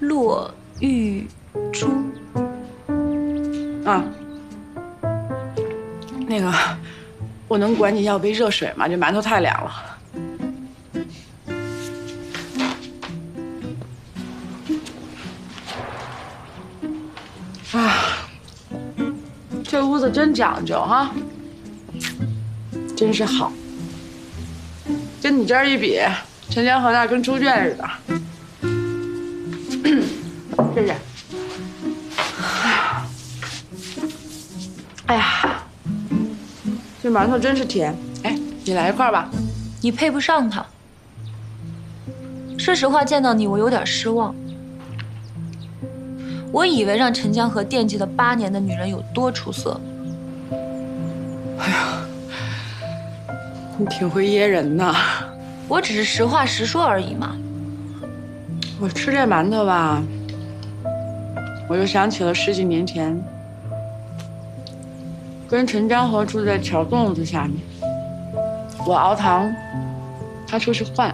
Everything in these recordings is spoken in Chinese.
骆玉珠。啊，那个，我能管你要杯热水吗？这馒头太凉了。啊，这屋子真讲究哈，真是好。跟你这儿一比，陈江河那跟猪圈似的。谢谢。哎呀，这馒头真是甜。哎，你来一块吧。你配不上他。说实话，见到你我有点失望。我以为让陈江河惦记了8年的女人有多出色。哎呀，你挺会噎人呐。我只是实话实说而已嘛。我吃这馒头吧，我就想起了10几年前，跟陈江河住在桥洞子下面，我熬糖，他出去换，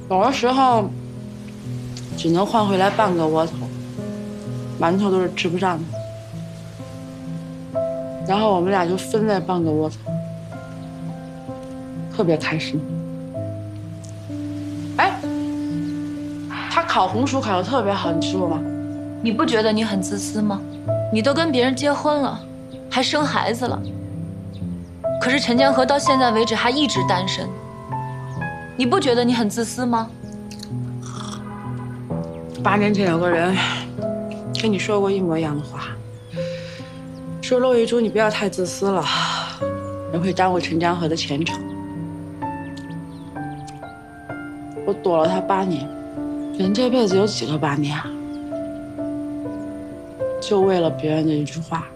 有的时候只能换回来半个窝头，馒头都是吃不上的。然后我们俩就分在半个窝头，特别开心。哎，他烤红薯烤得特别好，你吃过吗？你不觉得你很自私吗？你都跟别人结婚了，还生孩子了，可是陈江河到现在为止还一直单身。你不觉得你很自私吗8年前有个人跟你说过一模一样的话，说骆玉珠你不要太自私了，人会耽误陈江河的前程。我躲了他8年，人这辈子有几个8年啊？就为了别人的一句话，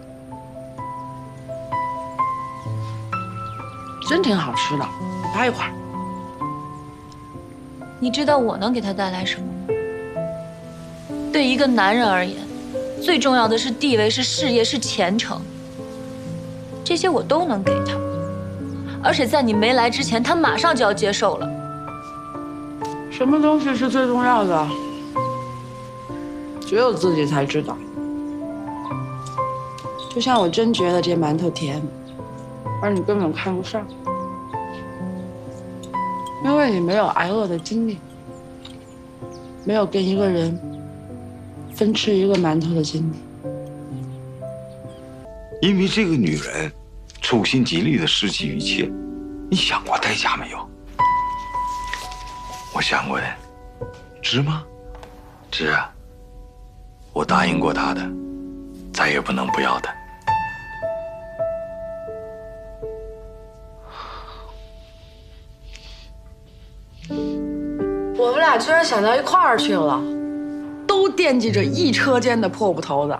真挺好吃的，来一块。你知道我能给他带来什么吗？对一个男人而言，最重要的是地位、是事业、是前程，这些我都能给他。而且在你没来之前，他马上就要接受了。什么东西是最重要的？只有自己才知道。就像我真觉得这馒头甜，而你根本看不上，因为你没有挨饿的经历，没有跟一个人分吃一个馒头的经历。因为这个女人处心积虑的失去一切，你想过代价没有？我想过呀，值吗？值啊！我答应过她的，再也不能不要她。我们俩居然想到一块儿去了，都惦记着一车间的破布头子。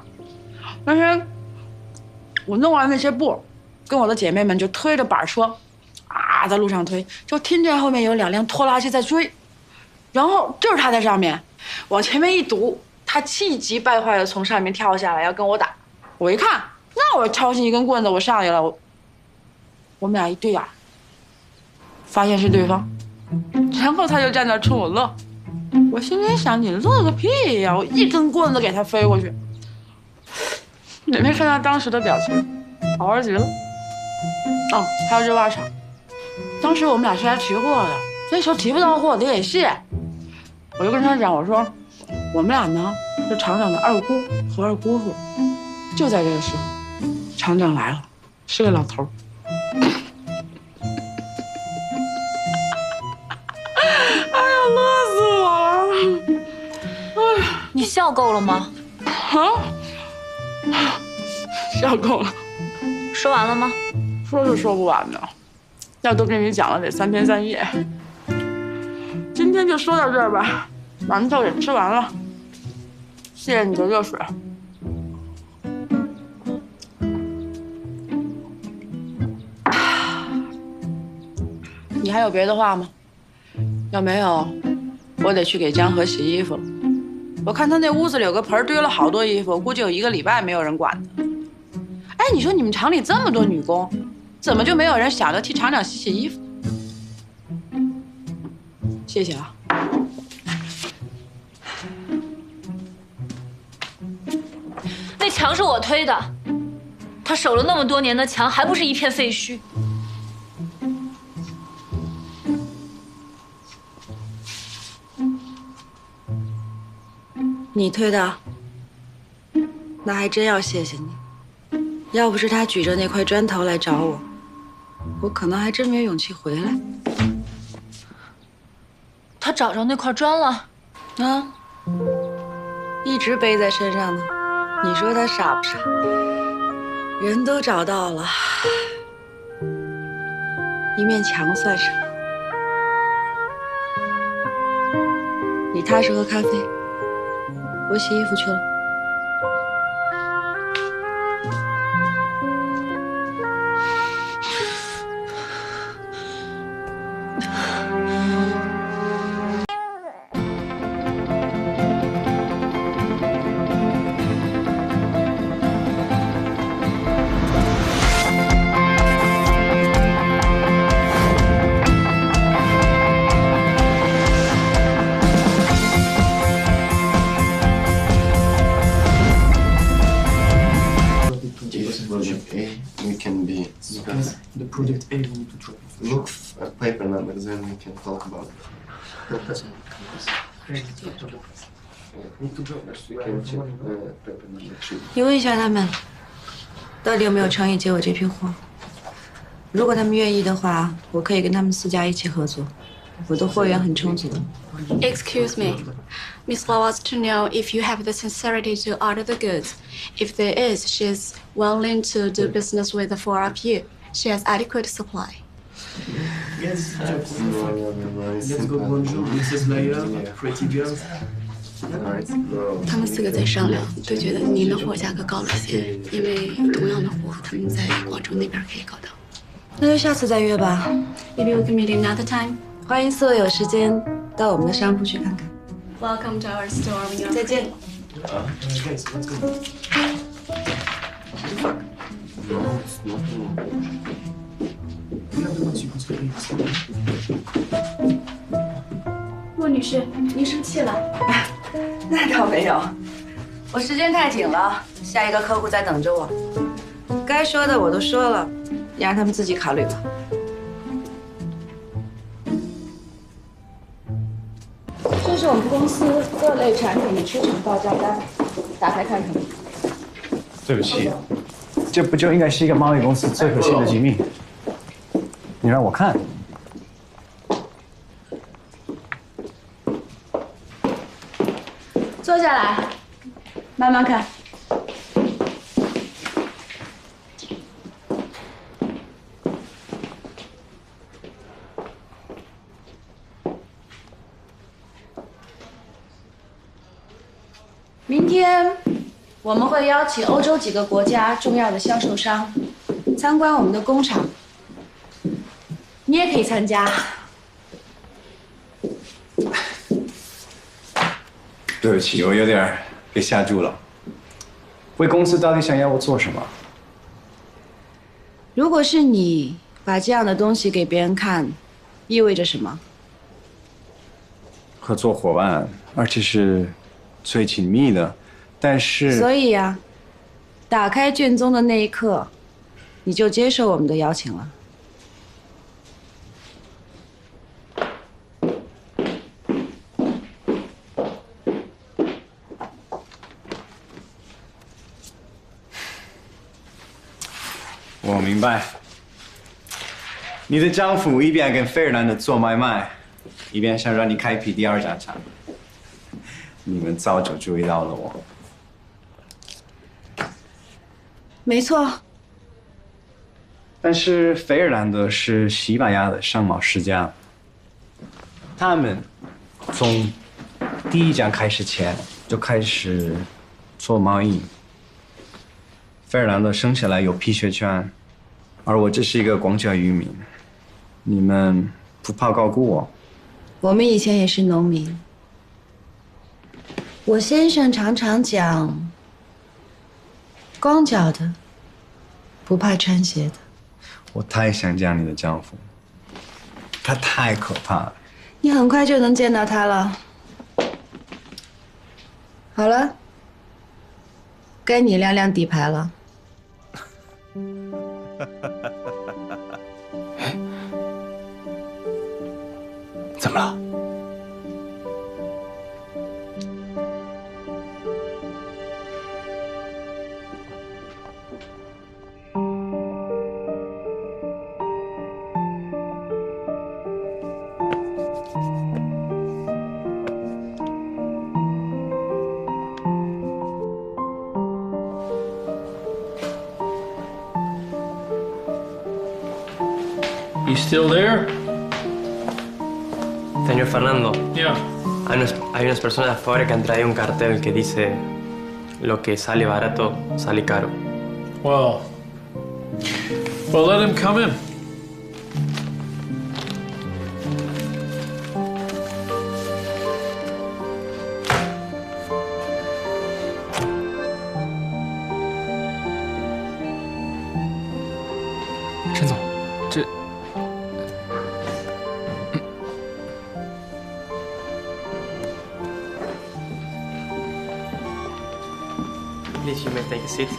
那天我弄完那些布，跟我的姐妹们就推着板车，啊，在路上推，就听见后面有2辆拖拉机在追，然后就是他在上面，往前面一堵，他气急败坏的从上面跳下来要跟我打。我一看，那我抄起一根棍子，我上去了，我们俩一对眼，发现是对方。然后他就站那冲我乐，我心里想，你乐个屁呀！我一根棍子给他飞过去。你没看他当时的表情，好玩极了。哦，还有这袜厂，当时我们俩是来提货的，那时候提不到货得给卸。我就跟他讲，我说我们俩呢是厂长的二姑和二姑父。就在这个时候，厂长来了，是个老头。你笑够了吗？啊，笑够了。说完了吗？说是说不完的，要都跟你讲了得3天3夜。今天就说到这儿吧，馒头也吃完了，谢谢你的热水。你还有别的话吗？要没有，我得去给江河洗衣服了。我看他那屋子里有个盆堆了好多衣服，估计有1个礼拜没有人管他。哎，你说你们厂里这么多女工，怎么就没有人想着替厂长洗洗衣服？谢谢啊。墙是我推的，他守了那么多年的墙，还不是一片废墟？你推的，那还真要谢谢你。要不是他举着那块砖头来找我，我可能还真没勇气回来。他找着那块砖了？啊，一直背在身上呢。你说他傻不傻？人都找到了，一面墙算什么？你踏实喝咖啡，我洗衣服去了。Project A, we can be discussed. The project A we need to drop. Look at paper number, then we can talk about it. We can check paper number 3. 你问一下他们，到底有没有诚意接我这批货？如果他们愿意的话，我可以跟他们4家一起合作。我的货源很充足。Excuse me. Miss Lau wants to know if you have the sincerity to order the goods. If there is, she's willing to do business with the 4 of you. She has adequate supply. Yes, No, it's let's go simple. bonjour, Mrs. Layer, pretty girls. Alright, go. 他们4个在商量，都觉得您的货价格高了些，因为同样的货，他们在广州那边可以搞到。那就下次再约吧。 Maybe we can meet another time. 欢迎4位有时间到我们的商铺去看看。 Welcome to our store when you're 再见。 Guys, let's go. No, it's not no. We have the ones you construct. 莫女士，您生气了？那倒没有，我时间太紧了，下一个客户在等着我。该说的我都说了，你让他们自己考虑吧。这是我们公司各类产品的出厂报价单，打开看看。对不起，这不就应该是一个贸易公司最核心的机密？你让我看。坐下来，慢慢看。明天我们会邀请欧洲几个国家重要的销售商参观我们的工厂，你也可以参加。对不起，我有点被吓住了。贵公司到底想要我做什么？如果是你把这样的东西给别人看，意味着什么？合作伙伴，而且是最紧密的。但是，所以呀，打开卷宗的那一刻，你就接受我们的邀请了。我明白，你的丈夫一边跟费尔南德做买卖，一边想让你开辟第2家厂。你们早就注意到了我。没错，但是费尔南德是西班牙的商贸世家，他们从第1家开始前就开始做贸易。费尔南德生下来有批学权，而我只是一个光脚渔民。你们不怕高估我？我们以前也是农民。我先生常常讲，光脚的不怕穿鞋的。我太想见你的丈夫，他太可怕了。你很快就能见到他了。好了，该你亮亮底牌了。哎，怎么了？You still there? Señor Fernando. Yeah. Hay unas personas afuera que han traído un cartel que dice lo que sale barato, sale caro. Well, let him come in. Please, you may take a seat.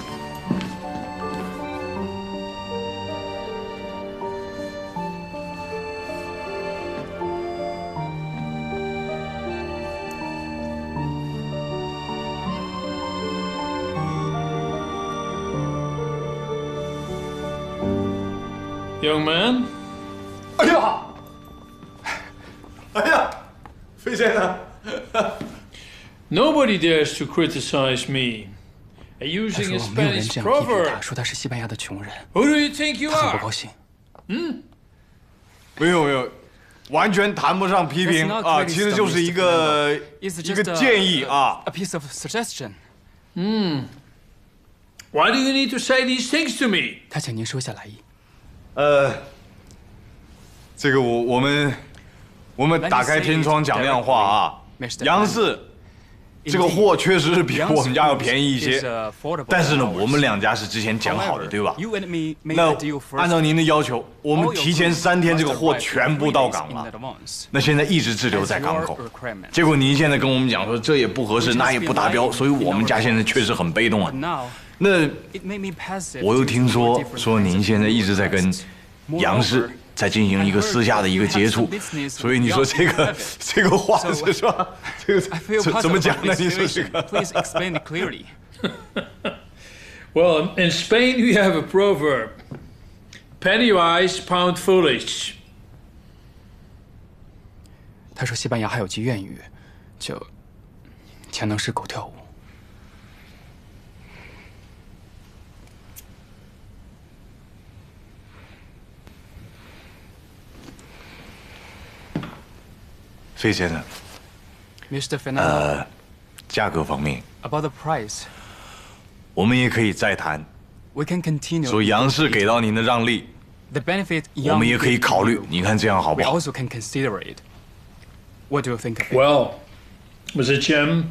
Young man? 哎呀！哎呀，费先生。Nobody dares to criticize me. 他 Using 说 a 没有人 Spanish 这样批评 proverb. 他，说他是西班牙的穷人。 Who do you think you 他很 are? 不高兴。没有，完全谈不上批评啊，其实就是一个建议啊。 A piece of suggestion. Why do you need to say these things to me? 他请您收下来意。这个我们打开天窗讲亮话啊，杨氏这个货确实是比我们家要便宜一些，但是呢，我们两家是之前讲好的，对吧？那按照您的要求，我们提前3天这个货全部到港了，那现在一直滞留在港口，结果您现在跟我们讲说这也不合适，那也不达标，所以我们家现在确实很被动啊。那我又听说您现在一直在跟杨氏在进行一个私下的一个接触，所以你说这个话是吧？这个怎么讲呢？你说这个 Please explain it clearly. Well, in Spain we have a proverb: "Penny wise, pound foolish." 他说西班牙还有句谚语，就钱能使狗跳舞。费先生， Mr. Fernando. 价格方面 About the price. 我们也可以再谈。 We can continue. 说杨氏给到您的让利， The benefit 我们也可以考虑。你看这样好不 We 好？ also can consider it. What do you think of it? Well, Mr. Chen,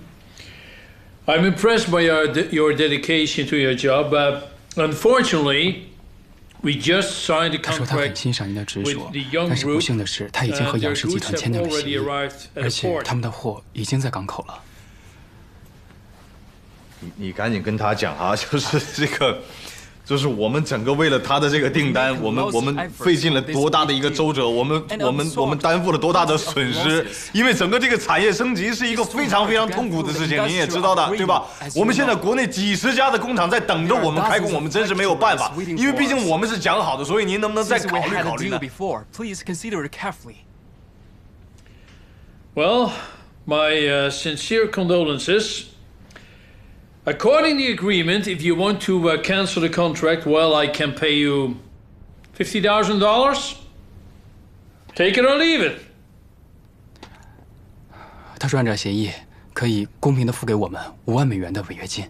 I'm impressed by your dedication to your job, but unfortunately, we just signed a 他说他很 contract 欣赏您的直 with 说， the Young 但是不 Group, 幸的是，他已经和 and 杨 their 氏集 goods 团 have 签订了协 already 议， arrived at 而 the 且 port. 他们的货已经在港口了。你赶紧跟他讲啊，就是这个，就是我们整个为了他的这个订单，我们费尽了多大的一个周折，我们担负了多大的损失，因为整个这个产业升级是一个非常非常痛苦的事情，您也知道的，对吧？我们现在国内几十家的工厂在等着我们开工，我们真是没有办法，因为毕竟我们是讲好的，所以您能不能再考虑考虑呢？ Please consider it carefully. Well, my sincere condolences. According to the agreement, if you want to cancel the contract, well, I can pay you $50,000. Take it or leave it. 他说按照协议，可以公平地付给我们5万美元的违约金。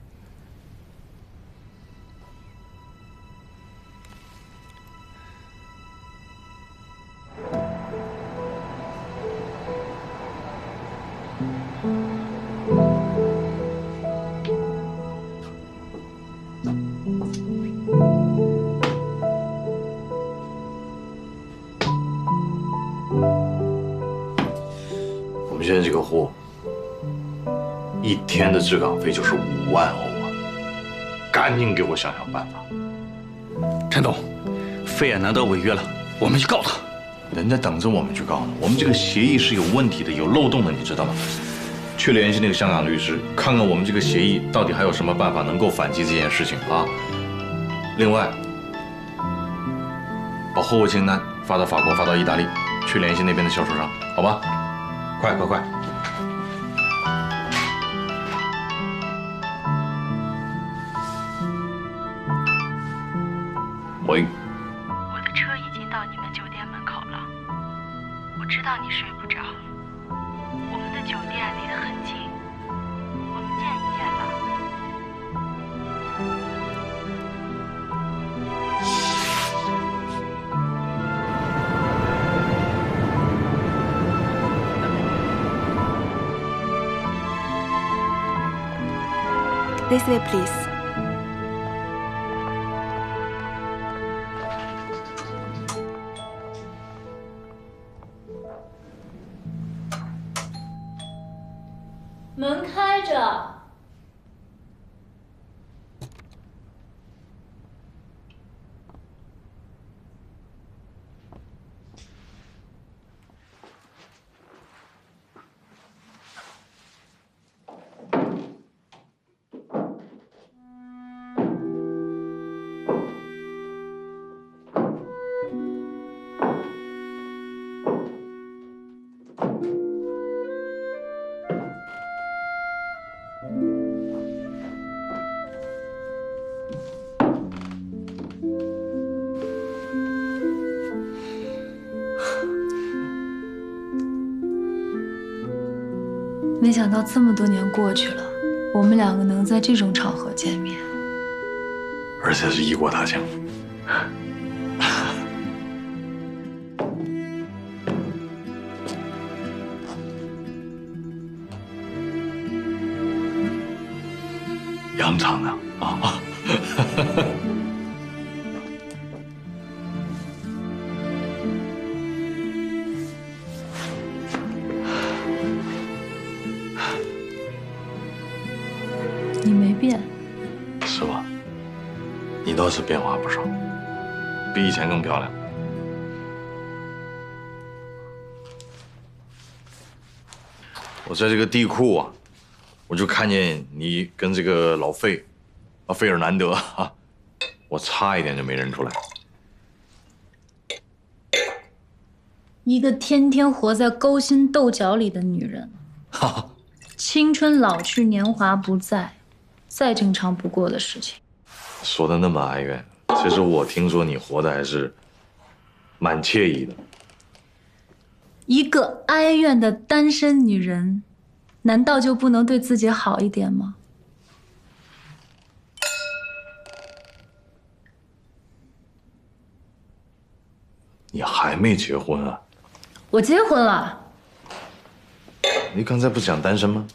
我们现在这个货，1天的滞港费就是5万欧啊。赶紧给我想想办法。陈总，费尔南德违约了，我们去告他。人家等着我们去告呢。我们这个协议是有问题的，有漏洞的，你知道吗？去联系那个香港律师，看看我们这个协议到底还有什么办法能够反击这件事情啊。另外，把货物清单发到法国，发到意大利，去联系那边的销售商，好吧？快快快！喂。我的车已经到你们酒店门口了，我知道你睡不着。我们的酒店离得很近，我们见一见吧。This way, please. “门开着。”没想到这么多年过去了，我们两个能在这种场合见面，而且是异国他乡。羊肠的啊！你没变，是吧？你倒是变化不少，比以前更漂亮。我在这个地库啊，我就看见你跟这个老费，费尔南德啊，我差一点就没认出来。一个天天活在勾心斗角里的女人，青春老去，年华不在，再正常不过的事情。说的那么哀怨，其实我听说你活的还是蛮惬意的。一个哀怨的单身女人，难道就不能对自己好一点吗？你还没结婚啊？我结婚了。你刚才不是讲单身吗？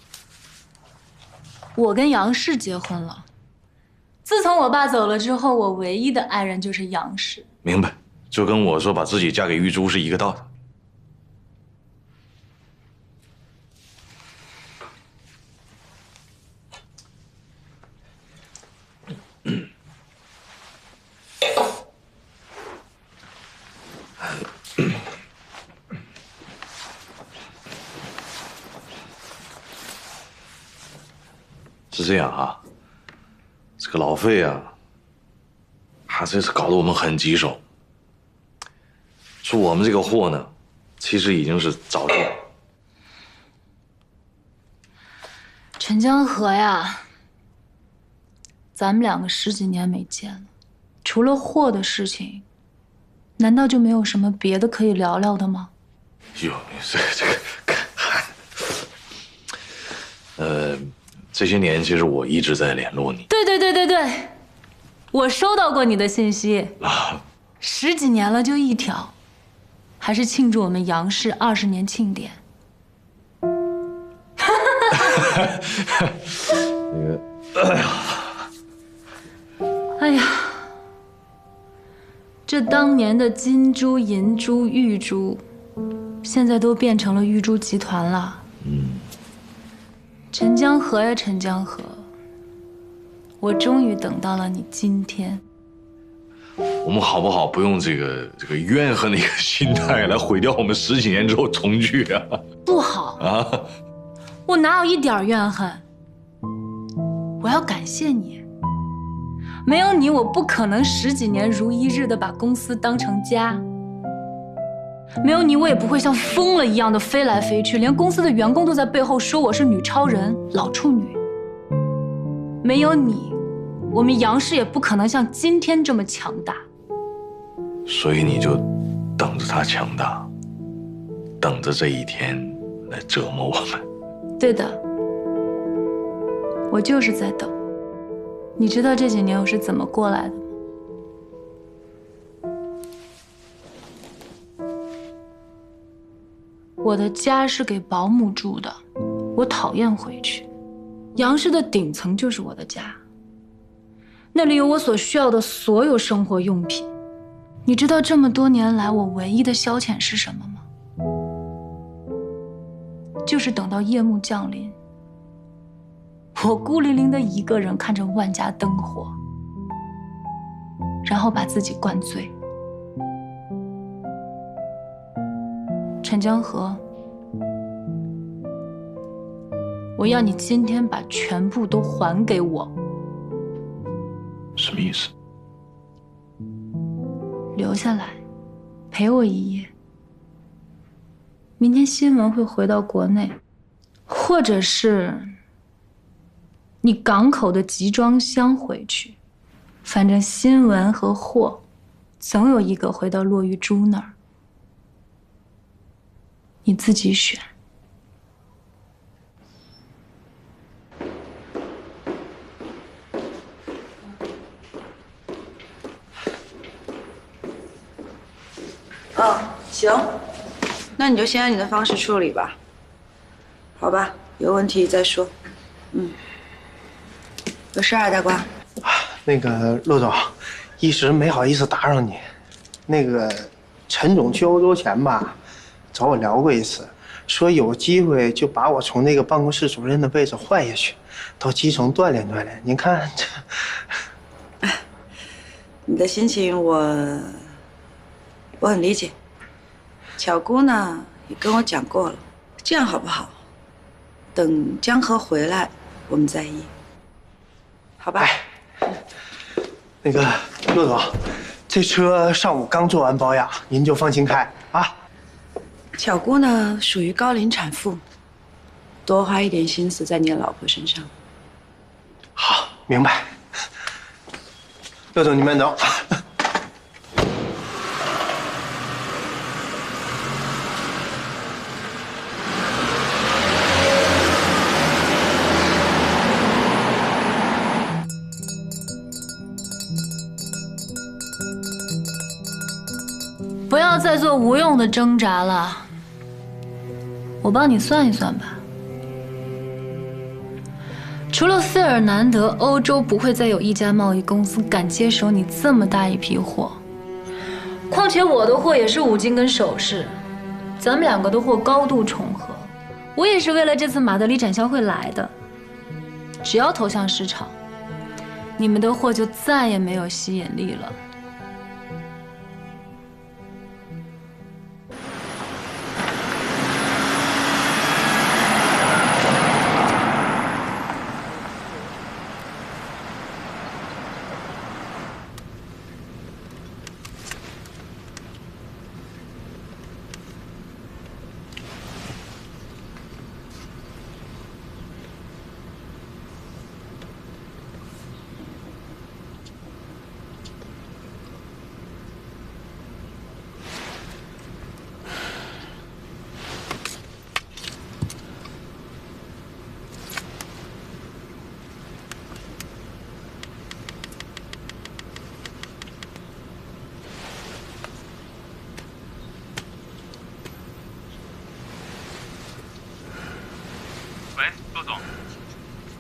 我跟杨氏结婚了。自从我爸走了之后，我唯一的爱人就是杨氏。明白，就跟我说把自己嫁给玉珠是一个道理。是这样啊，这个老费啊，他这次搞得我们很棘手。说我们这个货呢，其实已经是早就……陈江河呀，咱们两个10几年没见了，除了货的事情，难道就没有什么别的可以聊聊的吗？哟，这些年其实我一直在联络你。对，我收到过你的信息。10几年了就一条，还是庆祝我们杨氏20年庆典。哎呀，这当年的金珠、银珠、玉珠，现在都变成了玉珠集团了。陈江河呀，陈江河，我终于等到了你今天。我们好不好不用这个怨恨的一个心态来毁掉我们10几年之后重聚啊？不好啊！我哪有一点怨恨？我要感谢你，没有你，我不可能10几年如一日的把公司当成家。没有你，我也不会像疯了一样的飞来飞去，连公司的员工都在背后说我是女超人、老处女。没有你，我们杨氏也不可能像今天这么强大。所以你就等着他强大，等着这一天来折磨我们。对的，我就是在等。你知道这几年我是怎么过来的吗？我的家是给保姆住的，我讨厌回去。杨氏的顶层就是我的家，那里有我所需要的所有生活用品。你知道这么多年来我唯一的消遣是什么吗？就是等到夜幕降临，我孤零零的一个人看着万家灯火，然后把自己灌醉。陈江河，我要你今天把全部都还给我。什么意思？留下来，陪我一夜。明天新闻会回到国内，或者是你港口的集装箱回去，反正新闻和货，总有一个回到骆玉珠那儿。你自己选。行，那你就先按你的方式处理吧。好吧，有问题再说。有事啊，大瓜？那个陆总，一时没好意思打扰你。那个陈总去欧洲前吧，找我聊过一次，说有机会就把我从那个办公室主任的位置换下去，到基层锻炼锻炼。您看这，你的心情我很理解。巧姑呢也跟我讲过了，这样好不好？等江河回来，我们再议，好吧？那个陆总，这车上午刚做完保养，您就放心开啊。巧姑呢属于高龄产妇，多花一点心思在你的老婆身上。好，明白。陆总，你慢走。不要再做无用的挣扎了，我帮你算一算吧。除了费尔南德，欧洲不会再有一家贸易公司敢接手你这么大一批货。况且我的货也是五金跟首饰，咱们两个的货高度重合。我也是为了这次马德里展销会来的。只要投向市场，你们的货就再也没有吸引力了。喂，陆总。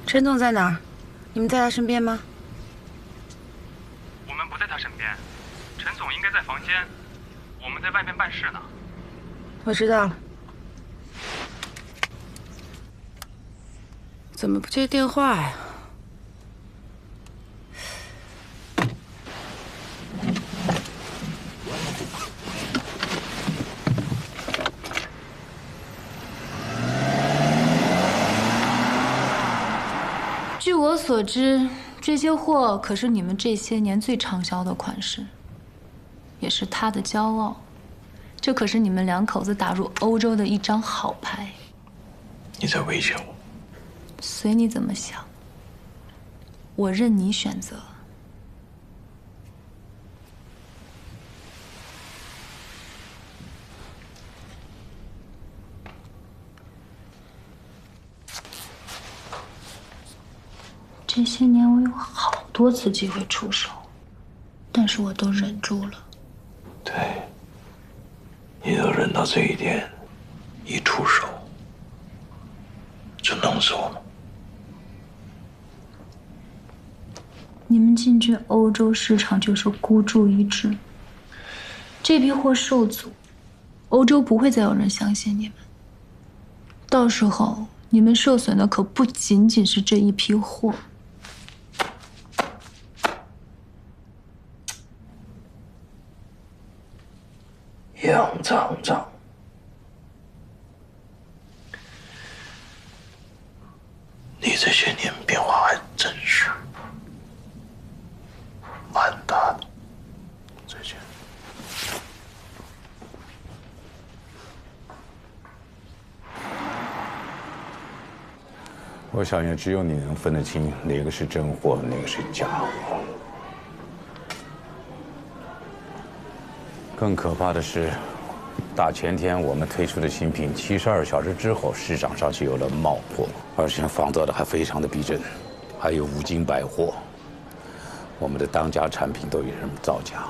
陈总在哪儿？你们在他身边吗？我们不在他身边，陈总应该在房间，我们在外面办事呢。我知道了。怎么不接电话呀？据我所知，这些货可是你们这些年最畅销的款式，也是他的骄傲。这可是你们两口子打入欧洲的一张好牌。你在威胁我？随你怎么想，我任你选择。这些年我有好多次机会出手，但是我都忍住了。对，你都忍到这一点，一出手就弄死我吗？你们进军欧洲市场就是孤注一掷，这批货受阻，欧洲不会再有人相信你们。到时候你们受损的可不仅仅是这一批货。杨厂长，你这些年变化还真是蛮大的。再见。我想也只有你能分得清哪个是真货，哪个是假货。更可怕的是，大前天我们推出的新品，72小时之后市场上就有了冒货，而且仿造的还非常的逼真，还有无金百货。我们的当家产品都有人造假。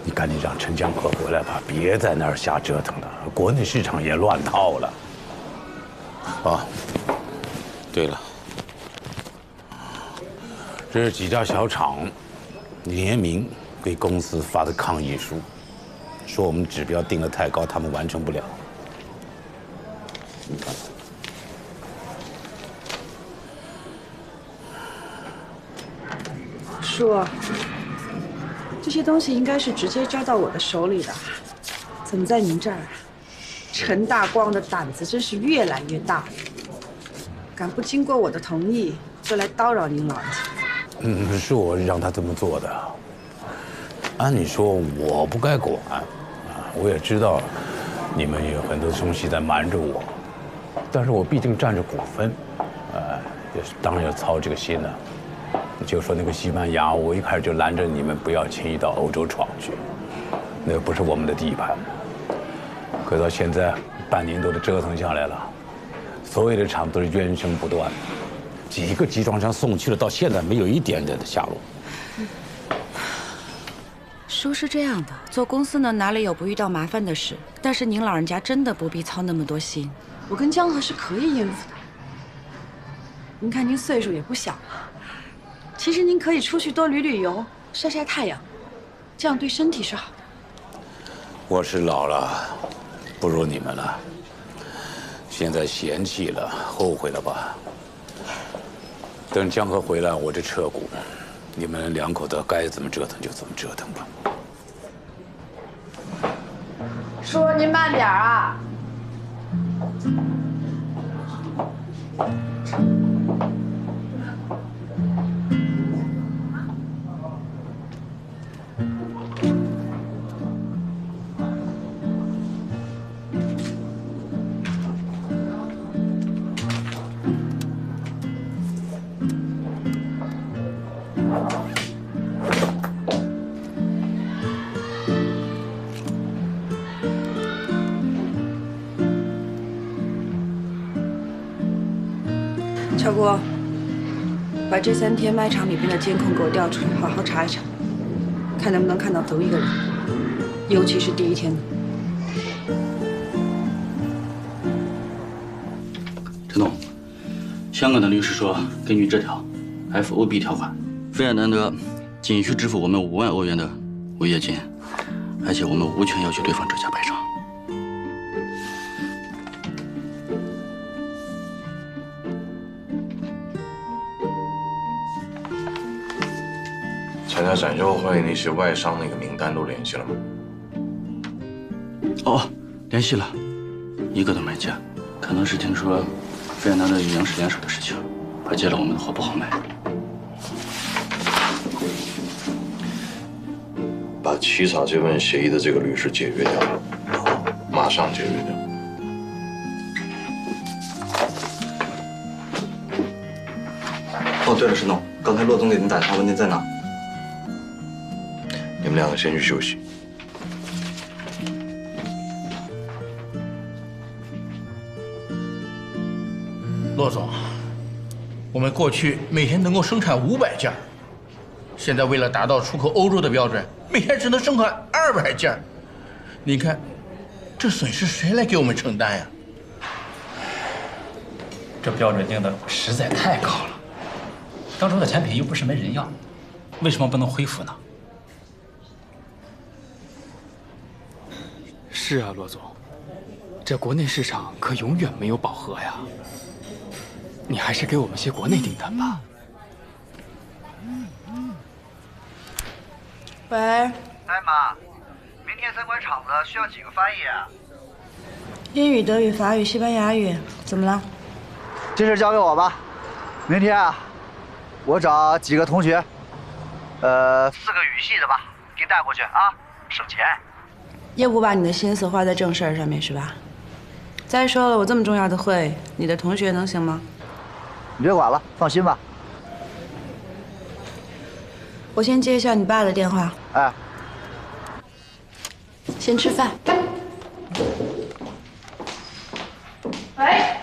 你赶紧让陈江河回来吧，别在那儿瞎折腾了，国内市场也乱套了。啊，对了，这是几家小厂联名给公司发的抗议书，说我们指标定得太高，他们完成不了。你看，叔，这些东西应该是直接交到我的手里的，怎么在您这儿？陈大光的胆子真是越来越大，敢不经过我的同意就来叨扰您老人家。是我让他这么做的。按理说我不该管，我也知道你们有很多东西在瞒着我，但是我毕竟占着股份，也是当然要操这个心了。就说那个西班牙，我一开始就拦着你们不要轻易到欧洲闯去，那不是我们的地盘。可到现在半年多的折腾下来了，所有的厂都是怨声不断，几个集装箱送去了，到现在没有一点点的下落。叔是这样的，做公司呢哪里有不遇到麻烦的事？但是您老人家真的不必操那么多心，我跟江河是可以应付的。您看您岁数也不小了，其实您可以出去多旅旅游，晒晒太阳，这样对身体是好的。我是老了，不如你们了。现在嫌弃了，后悔了吧？等江河回来，我这撤股，你们两口子该怎么折腾就怎么折腾吧。叔，您慢点啊！乔国，把这3天卖场里边的监控给我调出来，好好查一查，看能不能看到同一个人，尤其是第1天的。陈总，香港的律师说，根据这条 FOB 条款，费尔南德仅需支付我们5万欧元的违约金，而且我们无权要求对方折价赔偿。参加展售会那些外商那个名单都联系了吗？哦，联系了，一个都没见，可能是听说费尔南德与杨氏联手的事情。他接了我们的货不好卖。把起草这份协议的这个律师解约掉，马上解约掉。哦，对了，沈总，刚才骆总给您打电话问您在哪。你们两个先去休息。骆总，我们过去每天能够生产500件，现在为了达到出口欧洲的标准，每天只能生产200件。你看，这损失谁来给我们承担呀？这标准定的实在太高了，当初的产品又不是没人要，为什么不能恢复呢？是啊，骆总，这国内市场可永远没有饱和呀。你还是给我们些国内订单吧。喂，哎妈，明天参观厂子需要几个翻译啊？英语、德语、法语、西班牙语，怎么了？这事交给我吧。明天啊，我找几个同学，4个语系的吧，给带过去啊，省钱。也不把你的心思花在正事儿上面是吧？再说了，我这么重要的会，你的同学能行吗？你别管了，放心吧。我先接一下你爸的电话。哎，先吃饭。喂。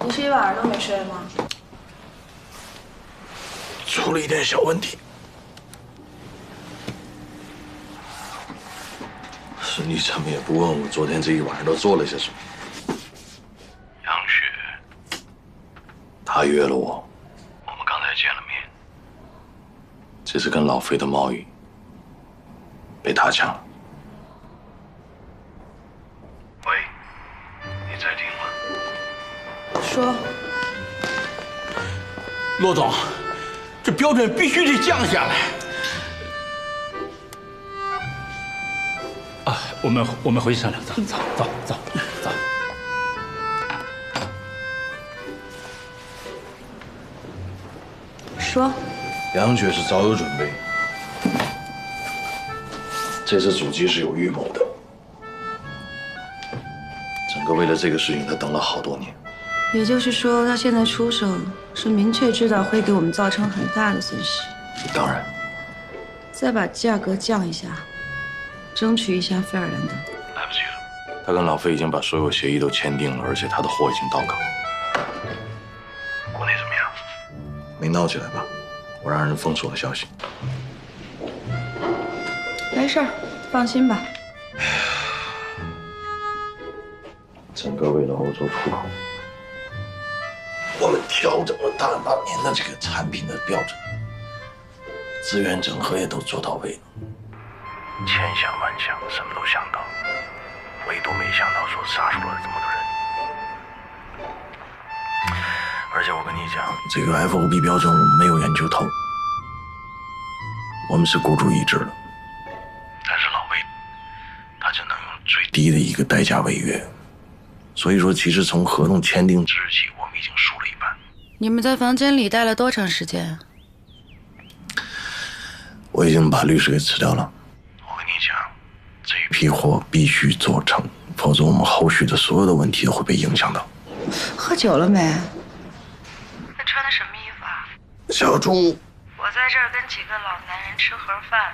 你是一晚上都没睡吗？出了一点小问题。孙俪他们也不问我昨天这一晚上都做了些什么。杨雪，他约了我，我们刚才见了面。这次跟老飞的贸易被他抢了。喂，你在听吗？说。骆总，这标准必须得降下来。啊，我们回去商量，走。说。杨雪是早有准备，这次阻击是有预谋的。整个为了这个事情，他等了好多年。也就是说，他现在出手是明确知道会给我们造成很大的损失。当然。再把价格降一下，争取一下费尔兰德。来不及了，他跟老费已经把所有协议都签订了，而且他的货已经到港。国内怎么样？没闹起来吧？我让人封锁了消息。没事儿，放心吧。整个为了欧洲出口，我们调整了大半年的这个产品的标准，资源整合也都做到位了。千想万想，什么都想到，唯独没想到说杀出了这么多人。而且我跟你讲，这个 FOB 标准我们没有研究透，我们是孤注一掷了。但是老魏，他只能用最低的一个代价违约，所以说其实从合同签订之日起，我们已经输了一半。你们在房间里待了多长时间？我已经把律师给辞掉了。我跟你讲，这一批货必须做成，否则我们后续的所有的问题都会被影响到。喝酒了没？那穿的什么衣服啊？小猪，我在这儿跟几个老男人吃盒饭。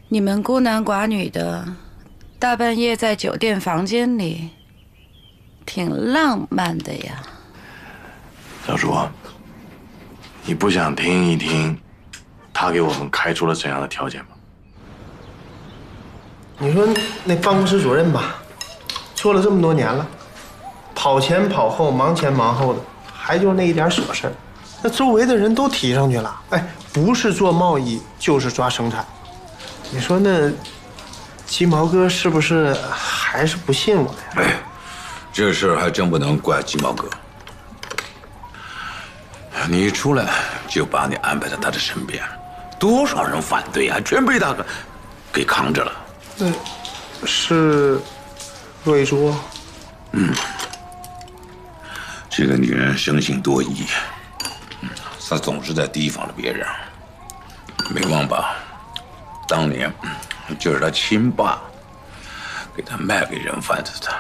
你们孤男寡女的，大半夜在酒店房间里，挺浪漫的呀。小猪，你不想听一听他给我们开出了怎样的条件吗？你说那办公室主任吧，做了这么多年了，跑前跑后，忙前忙后的，还就那一点琐事儿，那周围的人都提上去了。哎，不是做贸易就是抓生产。你说那鸡毛哥是不是还是不信我呀？哎，这事儿还真不能怪鸡毛哥。你一出来就把你安排在他的身边，多少人反对啊，全被他给扛着了。那是骆一珠。这个女人生性多疑，她总是在提防着别人。没忘吧？当年就是她亲爸给她卖给人贩子的，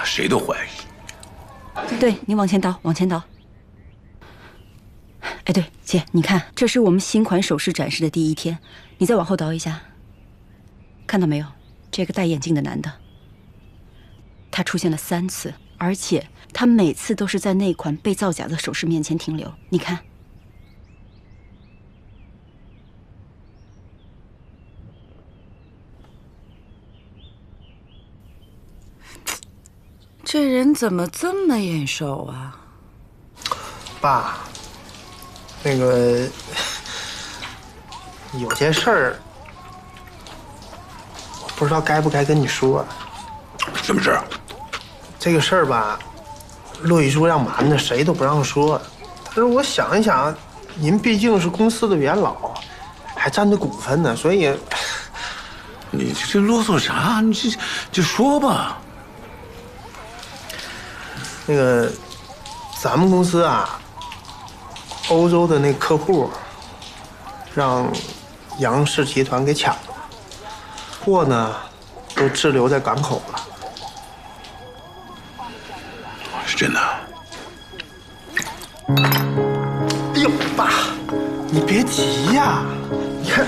谁都怀疑。对，你往前倒，往前倒。哎，对，姐，你看，这是我们新款首饰展示的第1天，你再往后倒一下。看到没有？这个戴眼镜的男的，他出现了3次，而且他每次都是在那款被造假的首饰面前停留。你看，这人怎么这么眼熟啊？爸，那个有件事儿，我不知道该不该跟你说。什么事儿？这个事儿吧，骆玉珠让瞒着，谁都不让说。但是我想一想，您毕竟是公司的元老，还占着股份呢，所以你这啰嗦啥？你就说吧。那个，咱们公司啊，欧洲的那客户让杨氏集团给抢了，货呢都滞留在港口了。是真的？哎呦，爸，你别急呀，你看，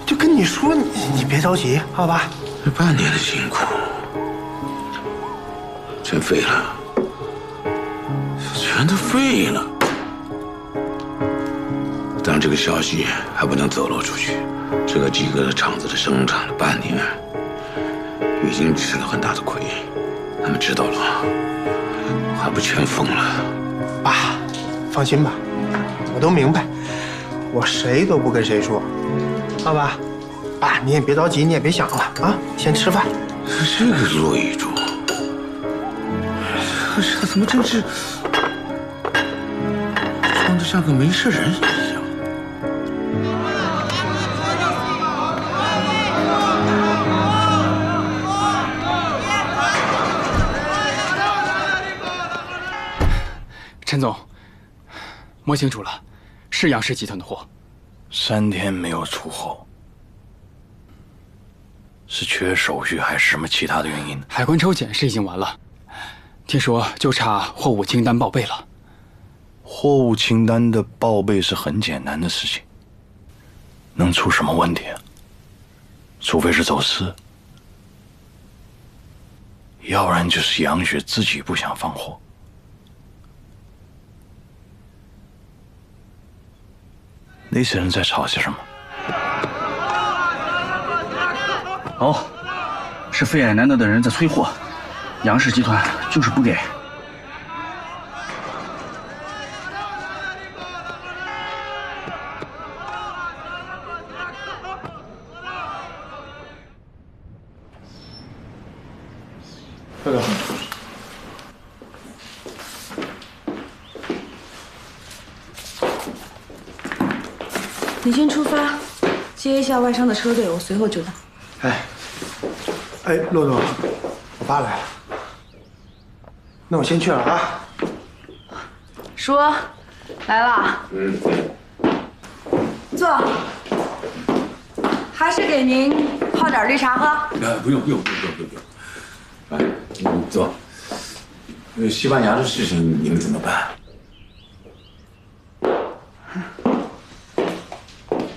就跟你说，你别着急，好吧？这半年的辛苦，全废了，全都废了。但这个消息还不能走漏出去。这个几个厂子的生产了半年，已经吃了很大的亏，他们知道了，还不全疯了？爸，放心吧，我都明白，我谁都不跟谁说，好吧？爸，你也别着急，你也别想了啊，先吃饭。这个骆玉珠，他怎么真是装得像个没事人一样？陈总，摸清楚了，是杨氏集团的货。3天没有出货，是缺手续还是什么其他的原因？海关抽检是已经完了，听说就差货物清单报备了。货物清单的报备是很简单的事情，能出什么问题啊？除非是走私，要不然就是杨雪自己不想放货。那些人在吵些什么？哦，是费尔南德的人在催货，杨氏集团就是不给。这个。你先出发，接一下外商的车队，我随后就到。哎，骆总，我爸来了，那我先去了啊。叔，来了。坐。还是给您泡点绿茶喝。不用。哎，你坐。西班牙的事情你们怎么办？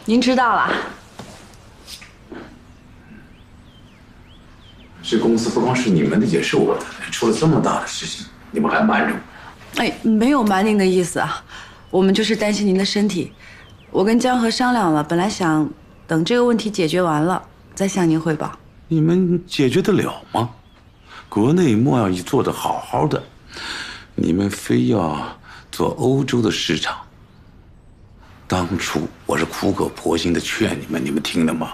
您知道了。这公司不光是你们的，也是我的。出了这么大的事情，你们还瞒着我？哎，没有瞒您的意思啊，我们就是担心您的身体。我跟江河商量了，本来想等这个问题解决完了再向您汇报。你们解决得了吗？国内贸易做得好好的，你们非要做欧洲的市场。当初我是苦口婆心的劝你们，你们听了吗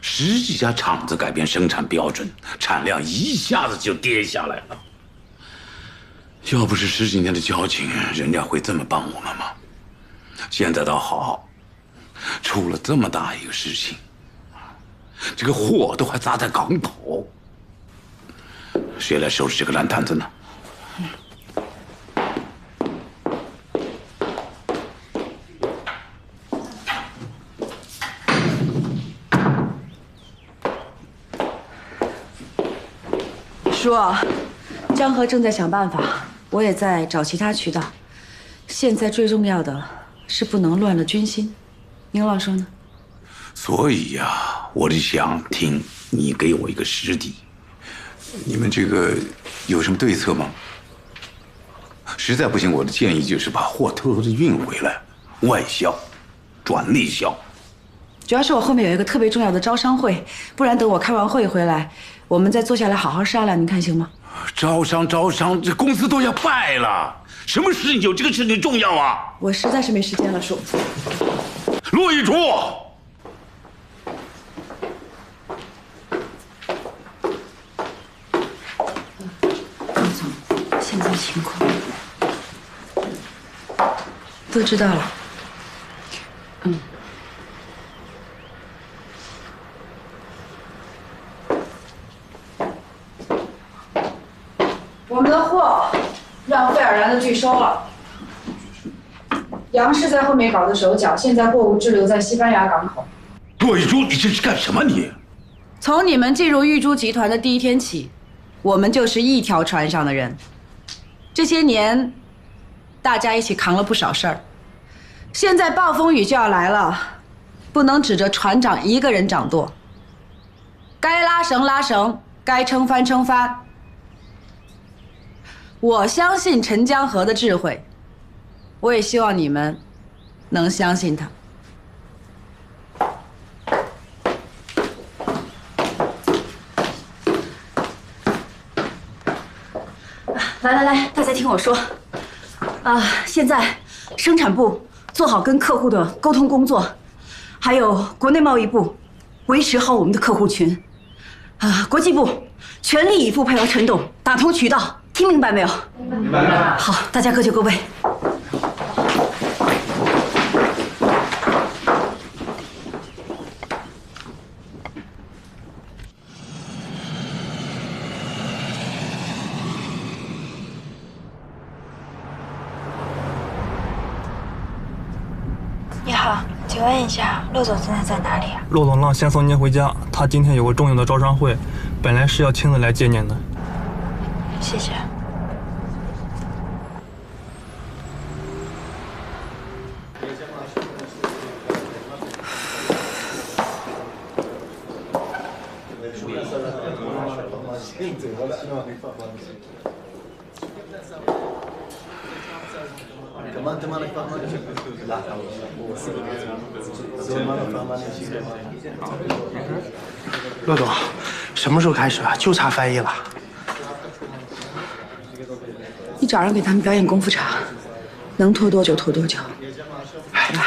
？10几家厂子改变生产标准，产量一下子就跌下来了。要不是10几年的交情，人家会这么帮我们吗？现在倒好，出了这么大一个事情，这个货都还砸在港口，谁来收拾这个烂摊子呢？叔，江河正在想办法，我也在找其他渠道。现在最重要的是不能乱了军心。您老说呢？所以呀，我就想听你给我一个实底。你们这个有什么对策吗？实在不行，我的建议就是把货偷偷的运回来，外销，转内销。主要是我后面有一个特别重要的招商会，不然等我开完会回来，我们再坐下来好好商量，您看行吗？招商，这公司都要败了，什么事情有这个事情重要啊？我实在是没时间了，叔。骆玉竹。陆总，现在情况都知道了。我们的货让费尔南德拒收了。杨氏在后面搞的手脚，现在货物滞留在西班牙港口。骆玉珠，你这是干什么你？从你们进入玉珠集团的第一天起，我们就是一条船上的人。这些年，大家一起扛了不少事儿。现在暴风雨就要来了，不能指着船长一个人掌舵。该拉绳拉绳，该撑帆撑帆。我相信陈江河的智慧，我也希望你们能相信他。来，大家听我说，现在生产部做好跟客户的沟通工作，还有国内贸易部维持好我们的客户群，国际部全力以赴配合陈董打通渠道，听明白没有？明白了。好，大家各就各位。你好，请问一下，骆总现在在哪里啊？骆总让先送您回家，他今天有个重要的招商会，本来是要亲自来接您的。谢谢。骆总，什么时候开始啊？就差翻译了。你找人给他们表演功夫茶，能拖多久拖多久，来吧。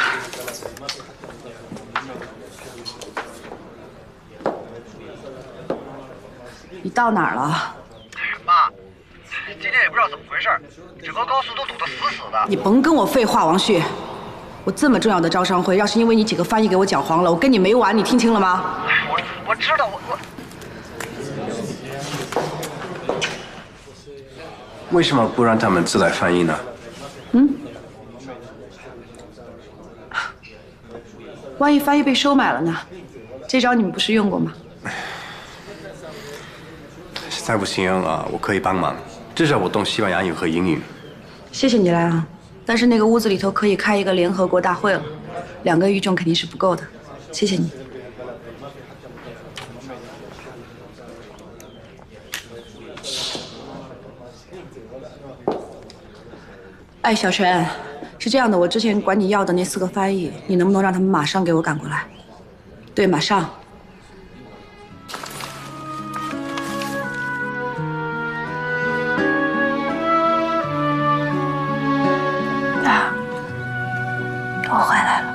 你到哪儿了？妈，今天也不知道怎么回事，整个高速都堵得死死的。你甭跟我废话，王旭。我这么重要的招商会，要是因为你几个翻译给我讲黄了，我跟你没完，你听清了吗？我知道，我。为什么不让他们自来翻译呢？万一翻译被收买了呢？这招你们不是用过吗？实在不行啊，我可以帮忙，至少我懂西班牙语和英语。谢谢你来啊，但是那个屋子里头可以开一个联合国大会了，2个语种肯定是不够的。谢谢你。哎，小陈，是这样的，我之前管你要的那4个翻译，你能不能让他们马上给我赶过来？对，马上。爸，我回来了。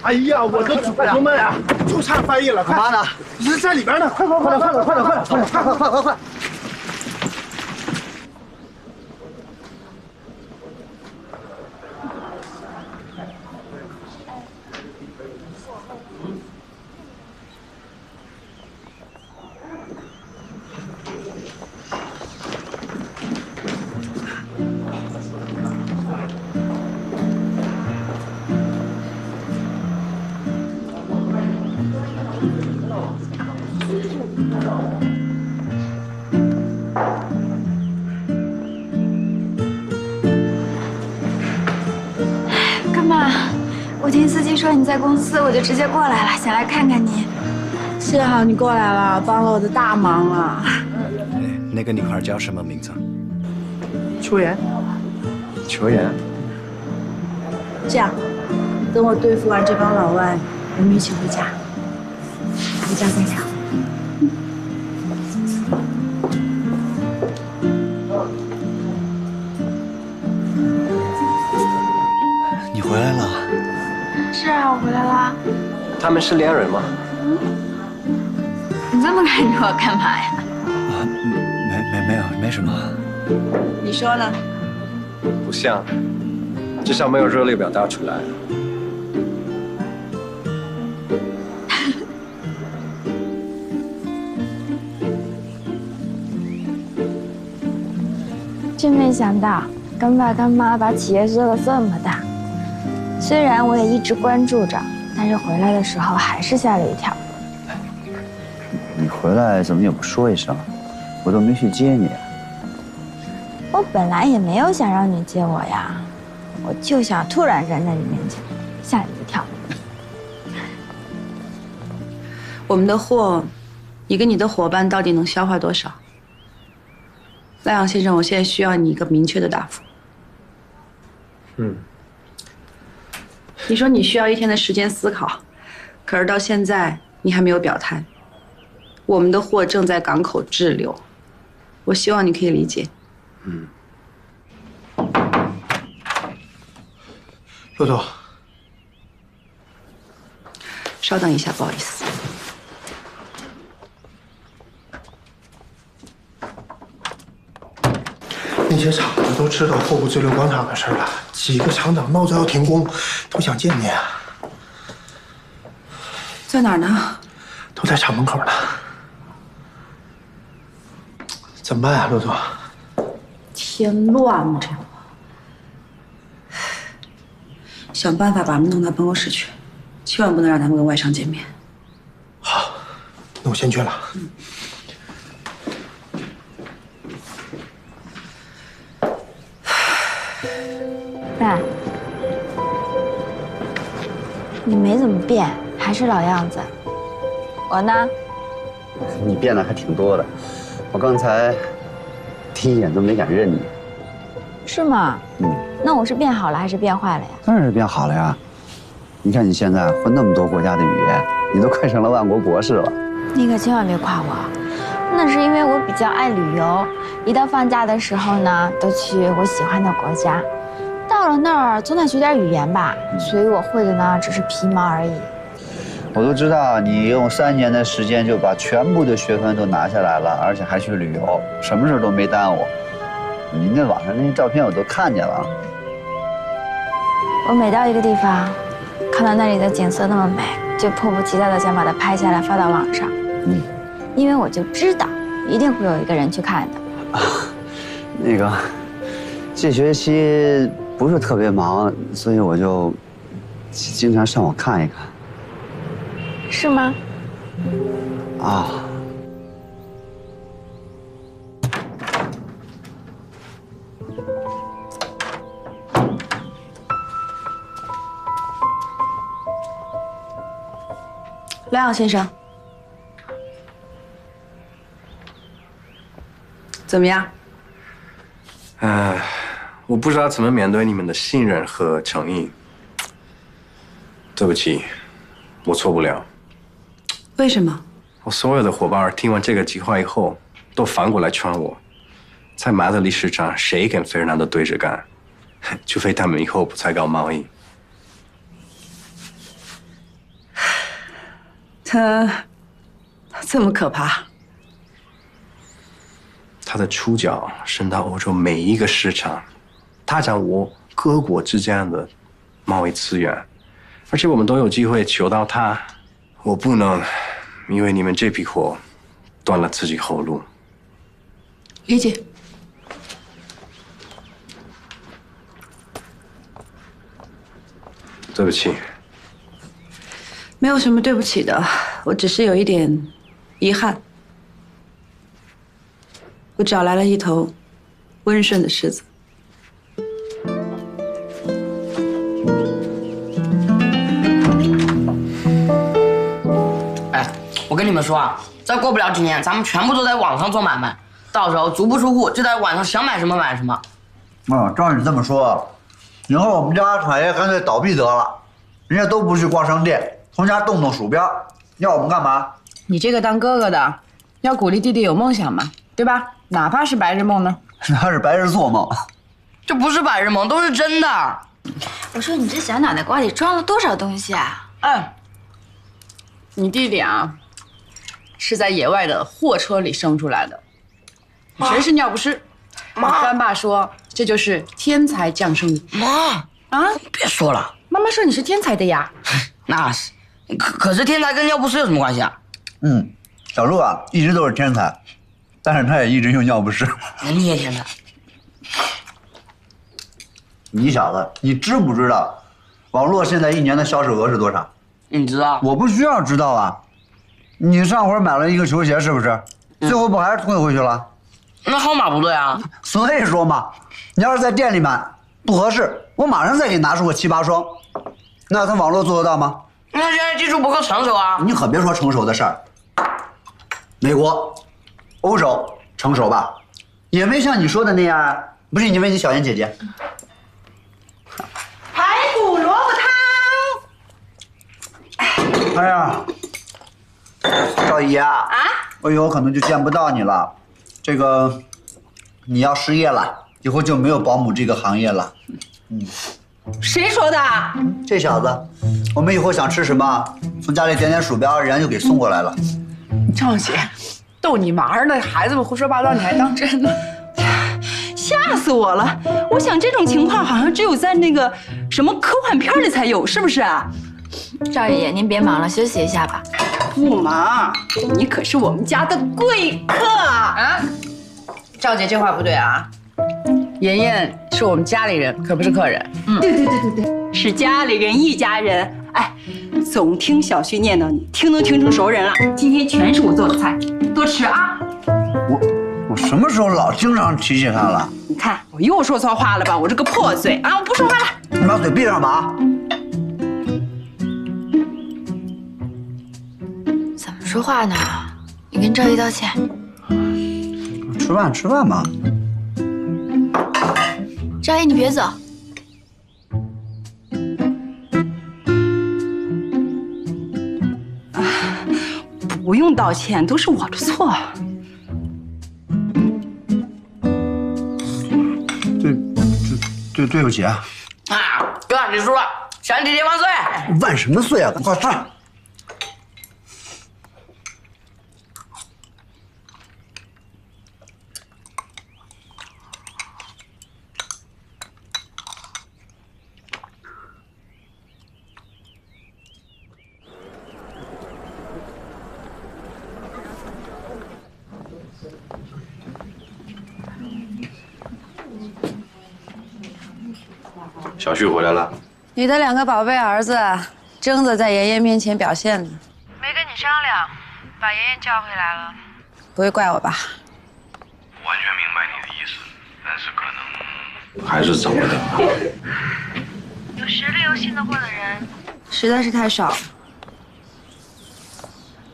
哎呀，我的祖宗们啊，就差翻译了，干嘛呢？人在里边呢，快！干嘛？我听司机说你在公司，我就直接过来了，想来看看你。幸好你过来了，帮了我的大忙了。那个女孩叫什么名字？秋妍。秋妍。这样，等我对付完这帮老外，我们一起回家。回家再聊。你回来了？是啊，我回来啦。他们是恋人吗？你这么看着我干嘛呀？没什么。你说呢？不像，至少没有热烈表达出来。真没想到干爸干妈把企业做得这么大。虽然我也一直关注着，但是回来的时候还是吓了一跳。你回来怎么也不说一声？我都没去接你。我本来也没有想让你接我呀，我就想突然站在你面前，吓你一跳。我们的货，你跟你的伙伴到底能消化多少？赖阳先生，我现在需要你一个明确的答复。你说你需要1天的时间思考，可是到现在你还没有表态。我们的货正在港口滞留，我希望你可以理解。骆驼，稍等一下，不好意思。那些厂子都知道货物滞留广场的事了，几个厂长闹着要停工，都想见你啊。在哪儿呢？都在厂门口呢。怎么办啊，骆驼？添乱了，这不。想办法把他们弄到办公室去，千万不能让他们跟外商见面。好，那我先去了。爸，你没怎么变，还是老样子。我呢？你变得还挺多的，我刚才第一眼都没敢认你。是吗？那我是变好了还是变坏了呀？当然是变好了呀！你看你现在会那么多国家的语言，你都快成了万国博士了。你可千万别夸我，那是因为我比较爱旅游，一到放假的时候呢，都去我喜欢的国家。到了那儿总得学点语言吧，所以我会的呢只是皮毛而已。我都知道你用3年的时间就把全部的学分都拿下来了，而且还去旅游，什么事都没耽误。你那网上那些照片我都看见了。我每到一个地方，看到那里的景色那么美，就迫不及待的想把它拍下来发到网上。因为我就知道一定会有一个人去看的。那个，这学期不是特别忙，所以我就经常上网看一看。是吗？啊。莱昂先生，怎么样？我不知道怎么面对你们的信任和诚意。对不起，我错不了。为什么？我所有的伙伴听完这个计划以后，都反过来劝我，在马德里市场谁跟费尔南多对着干，除非他们以后不再搞贸易。他这么可怕？他的触角伸到欧洲每一个市场，拓展我各国之间的贸易资源，而且我们都有机会求到他。我不能因为你们这批货断了自己后路。理解。对不起。没有什么对不起的，我只是有一点遗憾。我找来了一头温顺的狮子。哎，我跟你们说啊，再过不了几年，咱们全部都在网上做买卖，到时候足不出户，就在网上想买什么买什么。照你这么说，以后我们家产业干脆倒闭得了，人家都不去逛商店，从家动动鼠标，要我们干嘛？你这个当哥哥的，要鼓励弟弟有梦想嘛，对吧？哪怕是白日梦呢？那是白日做梦，这不是白日梦，都是真的。我说你这小脑袋瓜里装了多少东西啊？你弟弟啊，是在野外的货车里生出来的，全是尿不湿。妈，干爸说这就是天才降生的。妈啊，别说了，妈妈说你是天才的呀。那是，可是天才跟尿不湿有什么关系啊？小鹿啊，一直都是天才，但是他也一直用尿不湿。你也天才。你小子，你知不知道，网络现在一年的销售额是多少？你知道？我不需要知道啊。你上回买了一个球鞋，是不是？最后不还是退回去了？那号码不对啊。所以说嘛，你要是在店里买不合适，我马上再给你拿出个7、8双。那他网络做得到吗？那现在技术不够成熟啊。你可别说成熟的事儿。美国、欧洲成熟吧，也没像你说的那样。不信你问你小妍姐姐。排骨萝卜汤。哎呀，赵姨啊，我以后可能就见不到你了。这个，你要失业了，以后就没有保姆这个行业了。谁说的？这小子，我们以后想吃什么，从家里点点鼠标，人家就给送过来了。赵姐，逗你玩呢，孩子们胡说八道，你还当真呢？吓死我了！我想这种情况好像只有在那个什么科幻片里才有，是不是啊？赵爷爷，您别忙了，休息一下吧。不忙，你可是我们家的贵客啊！赵姐，这话不对啊！妍妍是我们家里人，可不是客人。对，是家里人一家人。哎，总听小旭念叨你，听都听成熟人了。今天全是我做的菜，多吃啊！我什么时候老经常提醒他了？你看我又说错话了吧？我这个破嘴啊！我不说话了。你把嘴闭上吧啊！怎么说话呢？你跟赵姨道歉。吃饭吧。赵姨，你别走。不用道歉，都是我的错。对不起啊！哥，你输了，想姐姐万岁！万什么岁啊？快吃！小旭回来了。你的2个宝贝儿子争着在妍妍面前表现了，没跟你商量，把妍妍叫回来了。不会怪我吧？完全明白你的意思，但是可能还是早了点吧。有实力又信得过的人，实在是太少了。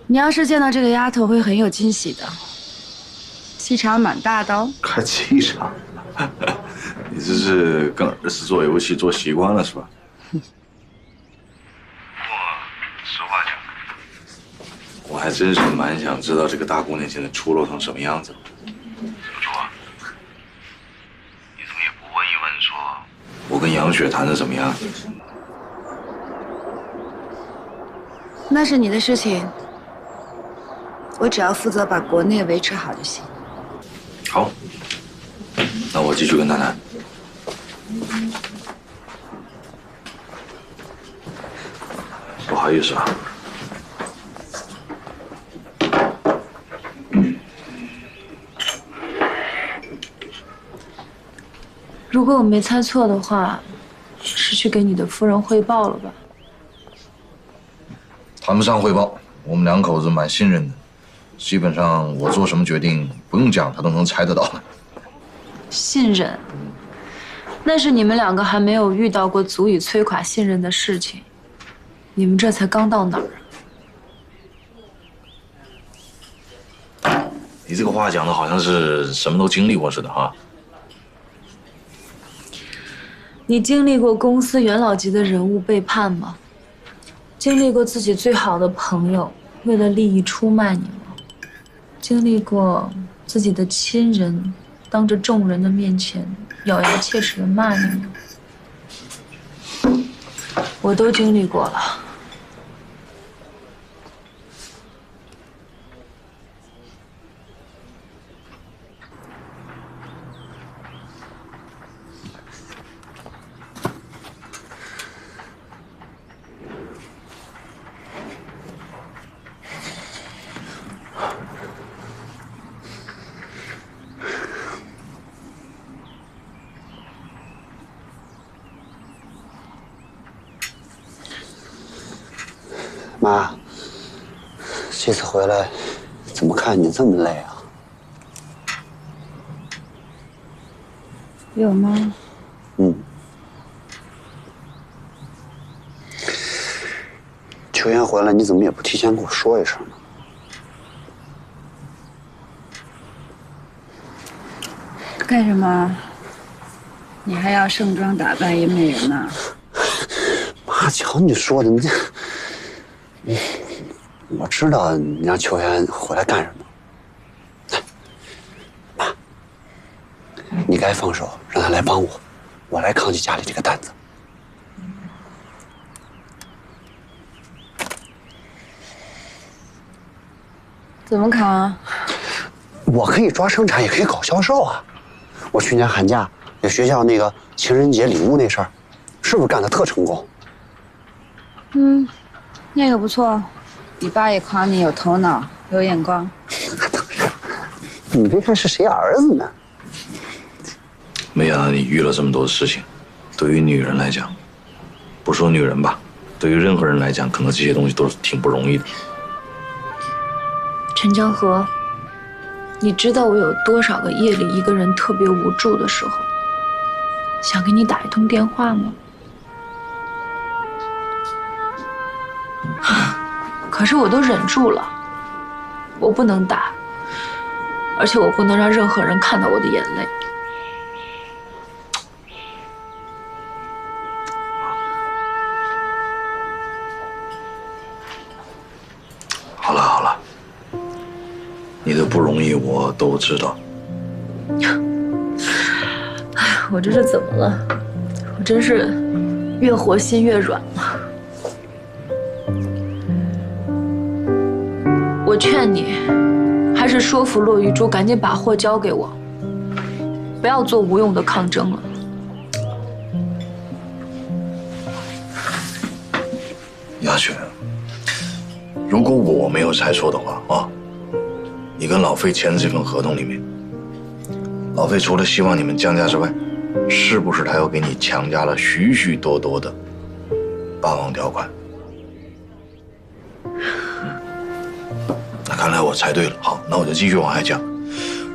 你要是见到这个丫头，会很有惊喜的，气场蛮大的哦。还气场？你这是跟儿子做游戏做习惯了是吧？实话讲，我还真是蛮想知道这个大姑娘现在出落成什么样子。小朱啊，你怎么也不问一问说，我跟杨雪谈的怎么样？那是你的事情，我只要负责把国内维持好就行。好，那我继续跟他谈。不好意思啊。如果我没猜错的话，是去给你的夫人汇报了吧？谈不上汇报，我们两口子蛮信任的，基本上我做什么决定不用讲，他都能猜得到。信任，那是你们两个还没有遇到过足以摧垮信任的事情，你们这才刚到哪儿啊？你这个话讲的好像是什么都经历过似的哈。你经历过公司元老级的人物背叛吗？经历过自己最好的朋友为了利益出卖你吗？经历过自己的亲人当着众人的面前咬牙切齿的骂你吗？我都经历过了。妈，这次回来，怎么看你这么累啊？有吗？嗯。秋妍回来，你怎么也不提前跟我说一声呢？干什么？你还要盛装打扮一美人呢？妈，瞧你说的，你这……我知道你让秋妍回来干什么。妈，你该放手，让她来帮我，我来扛起家里这个担子。怎么扛啊？我可以抓生产，也可以搞销售啊。我去年寒假给学校那个情人节礼物那事儿，是不是干得特成功？嗯，那个不错。你爸也夸你有头脑、有眼光。你别看是谁儿子呢？没想到你遇了这么多的事情，对于女人来讲，不说女人吧，对于任何人来讲，可能这些东西都是挺不容易的。陈江河，你知道我有多少个夜里一个人特别无助的时候，想给你打一通电话吗？可是我都忍住了，我不能打，而且我不能让任何人看到我的眼泪。好了好了，你的不容易我都知道。哎呀，我这是怎么了？我真是越活心越软了。我劝你，还是说服骆玉珠赶紧把货交给我，不要做无用的抗争了。亚雪，如果我没有猜错的话啊，你跟老费签的这份合同里面，老费除了希望你们降价之外，是不是他又给你强加了许许多多的霸王条款？那看来我猜对了。好，那我就继续往下讲。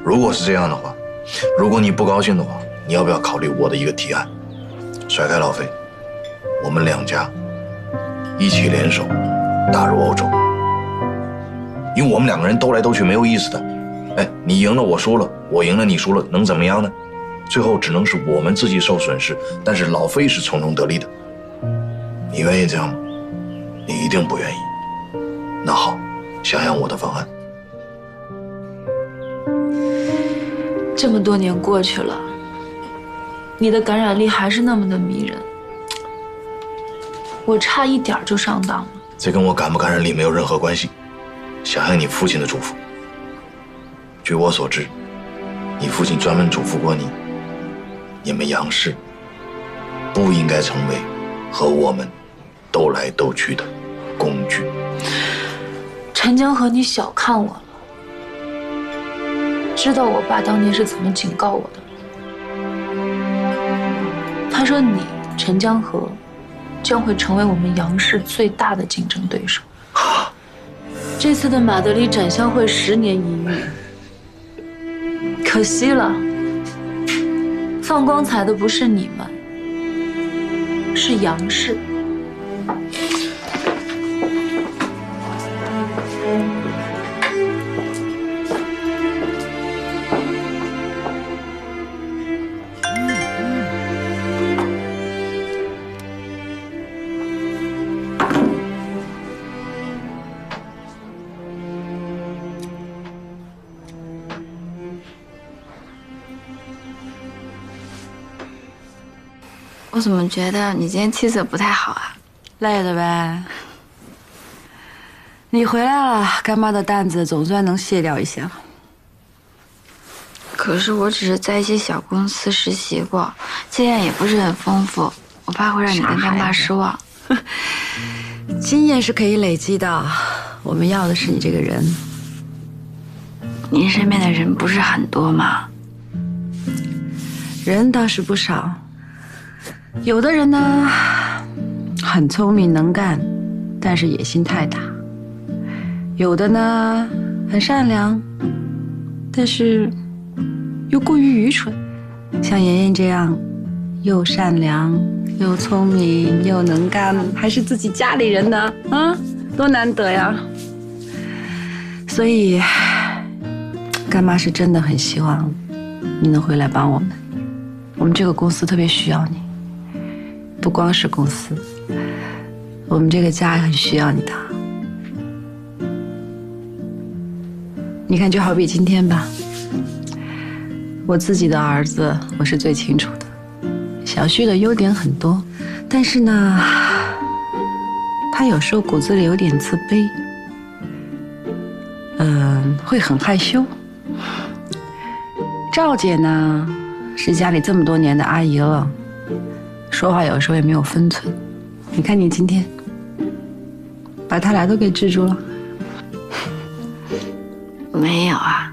如果是这样的话，如果你不高兴的话，你要不要考虑我的一个提案，甩开老费，我们两家一起联手打入欧洲？因为我们两个人斗来斗去没有意思的。哎，你赢了我输了，我赢了你输了，能怎么样呢？最后只能是我们自己受损失，但是老费是从中得利的。你愿意这样吗？你一定不愿意。那好，想想我的方案。这么多年过去了，你的感染力还是那么的迷人，我差一点就上当了。这跟我感不感染力没有任何关系。响应你父亲的嘱咐。据我所知，你父亲专门嘱咐过你们杨氏不应该成为和我们斗来斗去的工具。陈江河，你小看我了。知道我爸当年是怎么警告我的吗？他说你陈江河将会成为我们杨氏最大的竞争对手。这次的马德里展销会10年一遇，可惜了，放光彩的不是你们，是杨氏。我怎么觉得你今天气色不太好啊？累的呗。你回来了，干妈的担子总算能卸掉一些了。可是我只是在一些小公司实习过，经验也不是很丰富，我怕会让你跟干妈失望。经验是可以累积的，我们要的是你这个人。您身边的人不是很多吗？人倒是不少。有的人呢，很聪明能干，但是野心太大；有的呢，很善良，但是又过于愚蠢。像妍妍这样，又善良又聪明又能干，还是自己家里人的啊，多难得呀！所以，干妈是真的很希望你能回来帮我们。我们这个公司特别需要你。不光是公司，我们这个家也很需要你的。你看，就好比今天吧，我自己的儿子，我是最清楚的。小旭的优点很多，但是呢，他有时候骨子里有点自卑，会很害羞。赵姐呢，是家里这么多年的阿姨了。说话有时候也没有分寸，你看你今天把他俩都给制住了。没有啊，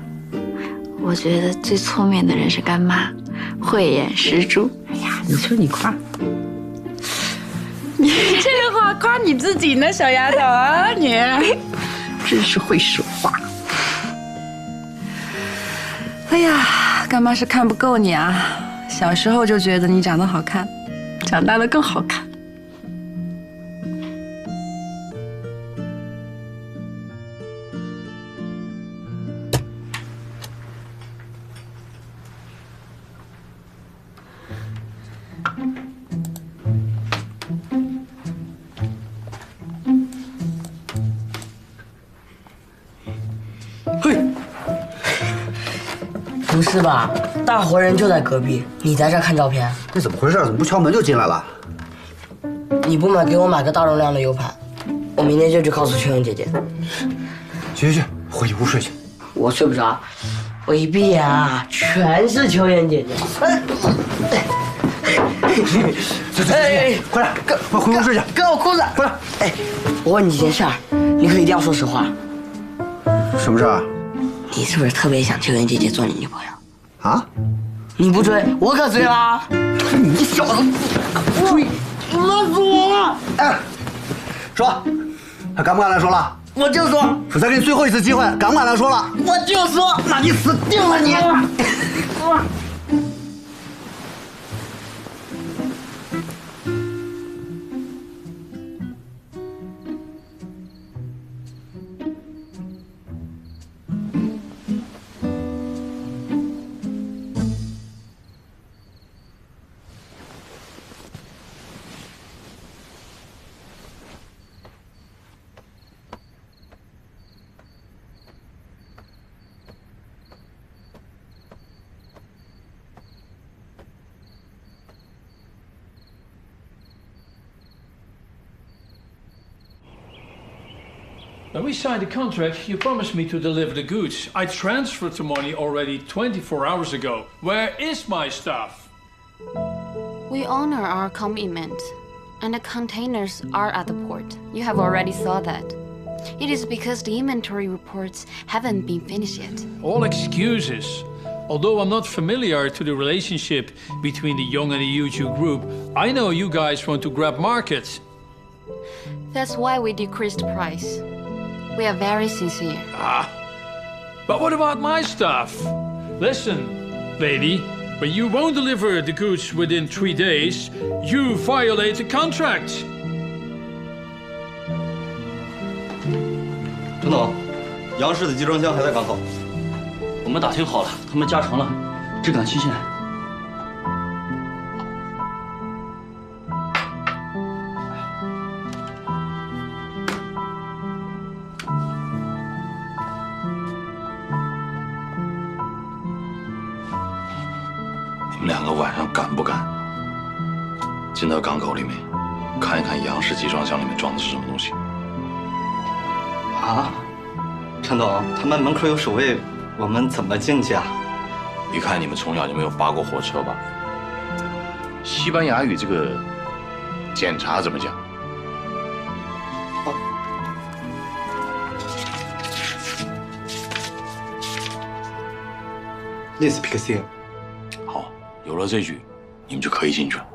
我觉得最聪明的人是干妈，慧眼识珠。哎呀，你说你夸，你这个话夸你自己呢，小丫头啊，你真是会说话。哎呀，干妈是看不够你啊，小时候就觉得你长得好看。长大了更好看。嘿，不是吧？大活人就在隔壁，你在这看照片？这怎么回事？怎么不敲门就进来了？你不买，给我买个大容量的 U 盘，我明天就去告诉秋英姐姐。去，回去屋睡去。我睡不着，我一闭眼啊，全是秋英姐姐。快点，快回屋睡去。给我裤子，快点。哎，我问你几件事儿，你可一定要说实话。什么事儿？你是不是特别想秋英姐姐做你女朋友？啊？你不追，我可追啦！你小子，追！勒死我了！哎，说，他敢不敢来说了？我就说，我再给你最后一次机会，敢不敢来说了？我就说，那你死定了你！ When we signed the contract, you promised me to deliver the goods. I transferred the money already 24 hours ago. Where is my stuff? We honor our commitment, and the containers are at the port. You have already saw that. It is because the inventory reports haven't been finished yet. All excuses. Although I'm not familiar to the relationship between the Young and the U2 group, I know you guys want to grab markets. That's why we decreased the price. We are very sincere. But what about my stuff? Listen, lady, when you won't deliver the goods within 3 days, you violate the contract. 陈总，杨氏的集装箱还在港口。我们打听好了，他们加长了，只赶期限。你们2个晚上敢不敢进到港口里面，看一看杨氏集装箱里面装的是什么东西？啊，陈总，他们门口有守卫，我们怎么进去啊？一看你们从小就没有扒过火车吧？西班牙语这个检查怎么讲？L'inspection。好，有了这句，你们就可以进去了。